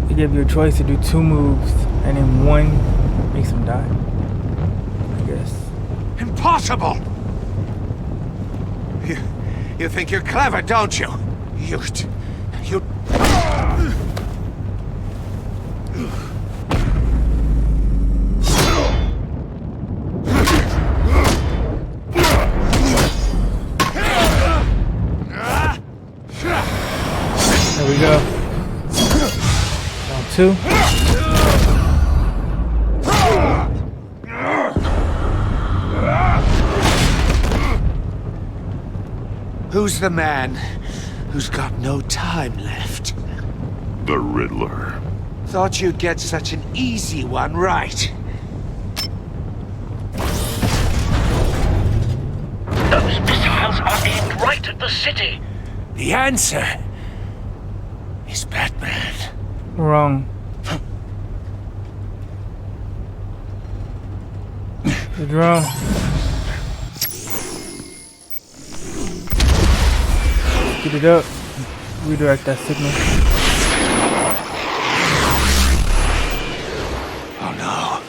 They give you a choice to do 2 moves, and then one makes him die. I guess. Impossible! You think you're clever, don't you? You... There we go. Round 2. Who's the man who's got no time left? The Riddler. Thought you'd get such an easy one right. Those missiles are aimed right at the city. The answer is Batman. Wrong. The drone. Get it up. Redirect that signal. Oh no.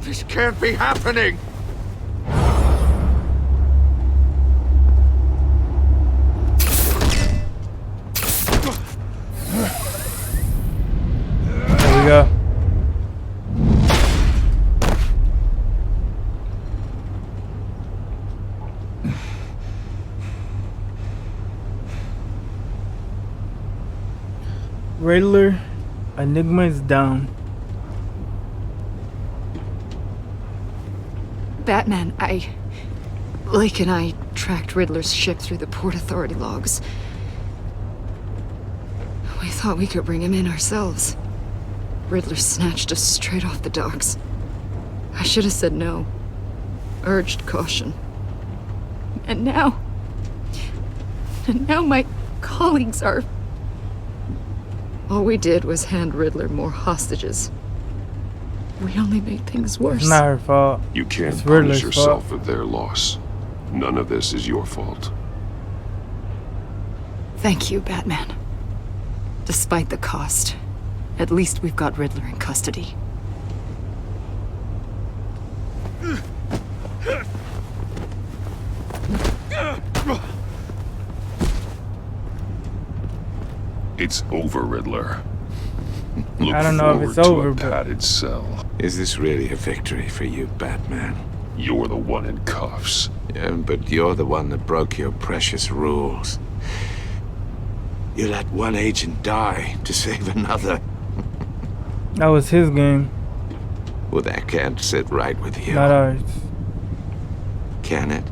This can't be happening! There we go. Riddler, Enigma is down. Batman, Lake and I tracked Riddler's ship through the Port Authority logs. We thought we could bring him in ourselves. Riddler snatched us straight off the docks. I should have said no. Urged caution. And now, And now my colleagues are... All we did was hand Riddler more hostages. We only made things worse. It's not her fault. You can't It's punish Riddler's yourself fault. for their loss. None of this is your fault. Thank you, Batman. Despite the cost, at least we've got Riddler in custody. It's over, Riddler. Look I don't know if forward it's to over, a but- padded cell. Is this really a victory for you, Batman? You're the one in cuffs. Yeah, but you're the one that broke your precious rules. You let one agent die to save another. That was his game, Well, that can't sit right with you. not ours. Can it?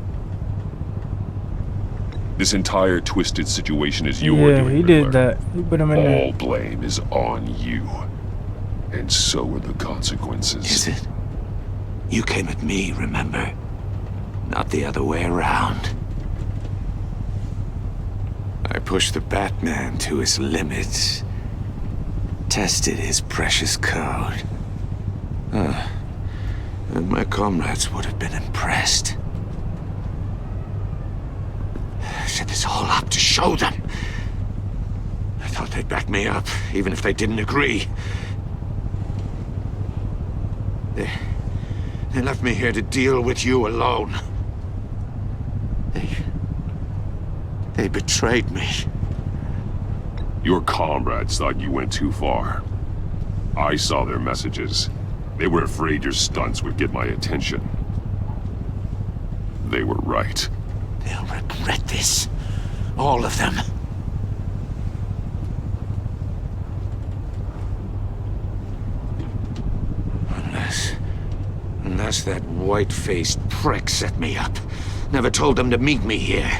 This entire twisted situation is your Yeah, doing, he Riddler. did that. He put him in there. All blame is on you. And so are the consequences. Is it? You came at me, remember? Not the other way around. I pushed the Batman to his limits. Tested his precious code. And my comrades would have been impressed. I set this all up to show them. I thought they'd back me up, even if they didn't agree. They left me here to deal with you alone. They betrayed me. Your comrades thought you went too far. I saw their messages. They were afraid your stunts would get my attention. They were right. They'll regret this. All of them. Unless that white-faced prick set me up. Never told them to meet me here.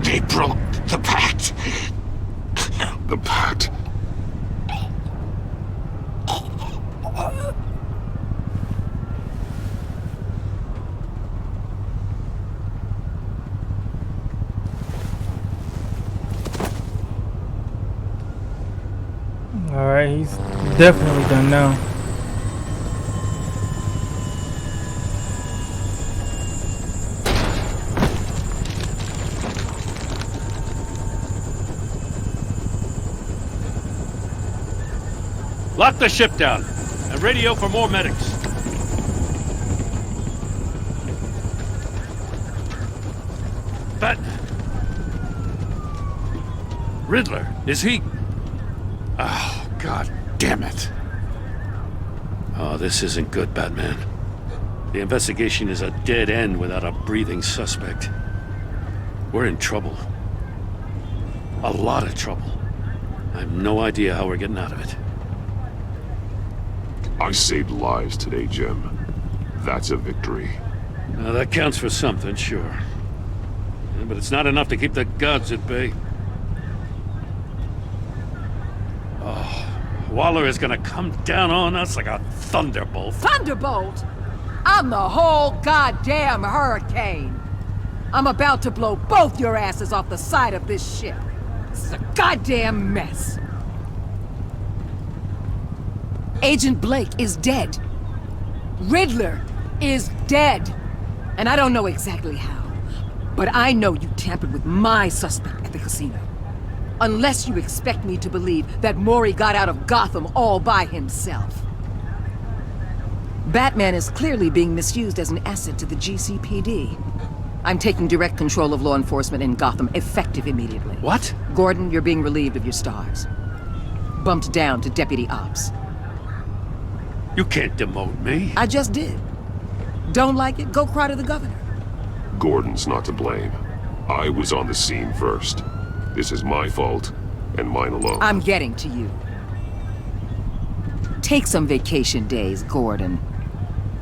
They broke the pact. The pact? Alright, he's definitely done now. Lock the ship down and radio for more medics. Riddler, is he? Oh, God damn it. Oh, this isn't good, Batman. The investigation is a dead end without a breathing suspect. We're in trouble. A lot of trouble. I have no idea how we're getting out of it. I saved lives today, Jim. That's a victory. Now, that counts for something, sure. Yeah, but it's not enough to keep the gods at bay. Oh, Waller is gonna come down on us like a thunderbolt. Thunderbolt? I'm the whole goddamn hurricane. I'm about to blow both your asses off the side of this ship. This is a goddamn mess. Agent Blake is dead. Riddler is dead. And I don't know exactly how, but I know you tampered with my suspect at the casino. Unless you expect me to believe that Mori got out of Gotham all by himself. Batman is clearly being misused as an asset to the GCPD. I'm taking direct control of law enforcement in Gotham, effective immediately. What? Gordon, you're being relieved of your stars. Bumped down to Deputy Ops. You can't demote me. I just did. Don't like it? Go cry to the governor. Gordon's not to blame. I was on the scene first. This is my fault, and mine alone. I'm getting to you. Take some vacation days, Gordon.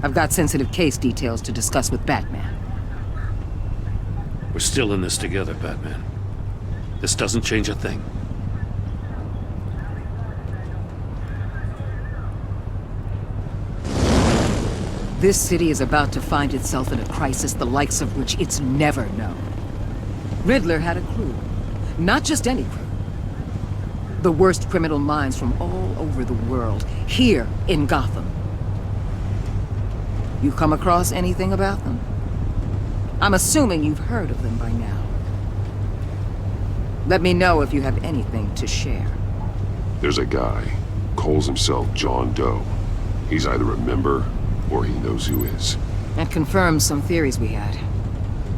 I've got sensitive case details to discuss with Batman. We're still in this together, Batman. This doesn't change a thing. This city is about to find itself in a crisis the likes of which it's never known. Riddler had a crew. Not just any crew. The worst criminal minds from all over the world, here in Gotham. You come across anything about them? I'm assuming you've heard of them by now. Let me know if you have anything to share. There's a guy, calls himself John Doe. He's either a member or he knows who is. That confirms some theories we had.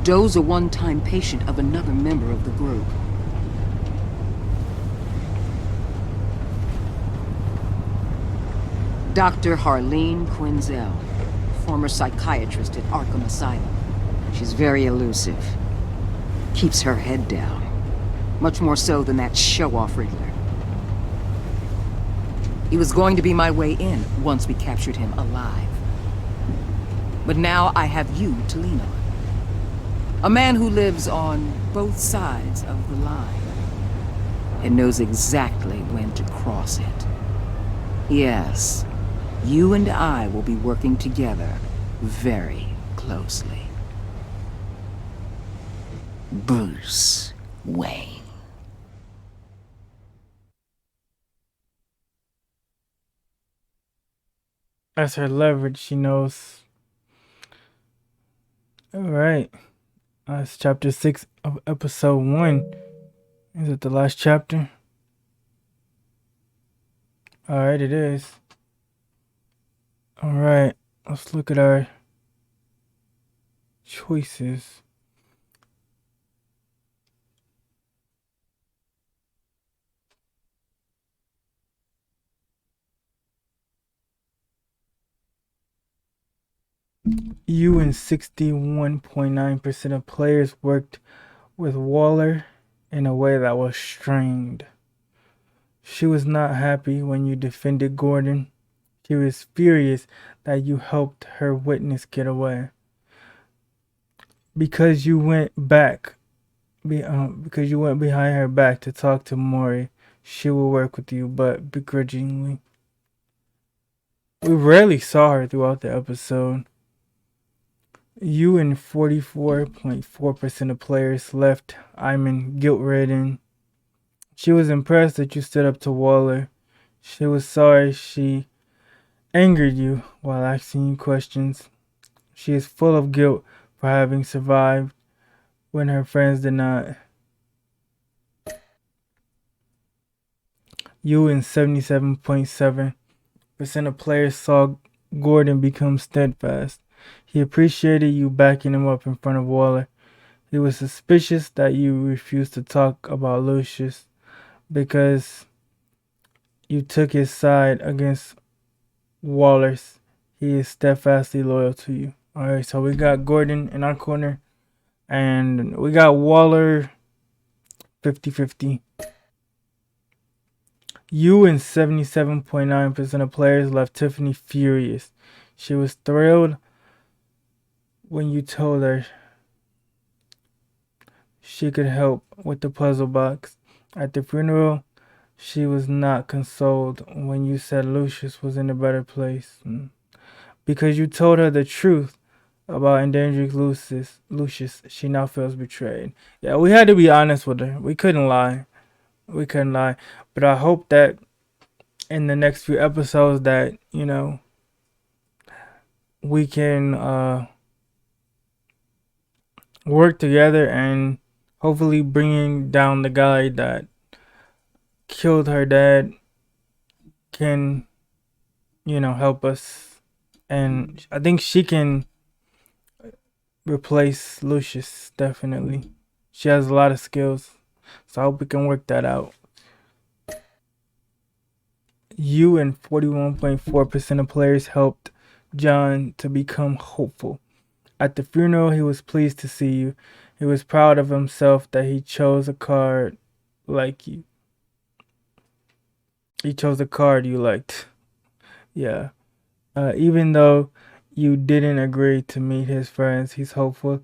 Doe's a one-time patient of another member of the group. Dr. Harleen Quinzel, former psychiatrist at Arkham Asylum. She's very elusive. Keeps her head down. Much more so than that show-off Riddler. He was going to be my way in once we captured him alive. But now I have you to lean on. A man who lives on both sides of the line and knows exactly when to cross it. Yes, you and I will be working together very closely. Bruce Wayne. That's her leverage, she knows. Alright. That's chapter 6 of episode 1. Is it the last chapter? Alright, it is. Alright, let's look at our choices. You and 61.9% of players worked with Waller in a way that was strained. She was not happy when you defended Gordon. She was furious that you helped her witness get away. Because you went behind her back to talk to Mori, she will work with you, but begrudgingly. We rarely saw her throughout the episode. You and 44.4% of players left Iman guilt-ridden. She was impressed that you stood up to Waller. She was sorry she angered you while asking you questions. She is full of guilt for having survived when her friends did not. You and 77.7% of players saw Gordon become steadfast. He appreciated you backing him up in front of Waller. He was suspicious that you refused to talk about Lucius because you took his side against Waller's. He is steadfastly loyal to you. Alright, so we got Gordon in our corner. And we got Waller 50-50. You and 77.9% of players left Tiffany furious. She was thrilled when you told her she could help with the puzzle box. At the funeral, she was not consoled when you said Lucius was in a better place. Because you told her the truth about endangering Lucius, she now feels betrayed. Yeah, we had to be honest with her. We couldn't lie. But I hope that in the next few episodes that, you know, we can work together and hopefully bringing down the guy that killed her dad can, you know, help us. And I think she can replace Lucius, definitely. She has a lot of skills, so I hope we can work that out. You and 41.4% of players helped John to become hopeful. At the funeral, he was pleased to see you. He was proud of himself that he chose a card like you. He chose a card you liked. Yeah. Even though you didn't agree to meet his friends. He's hopeful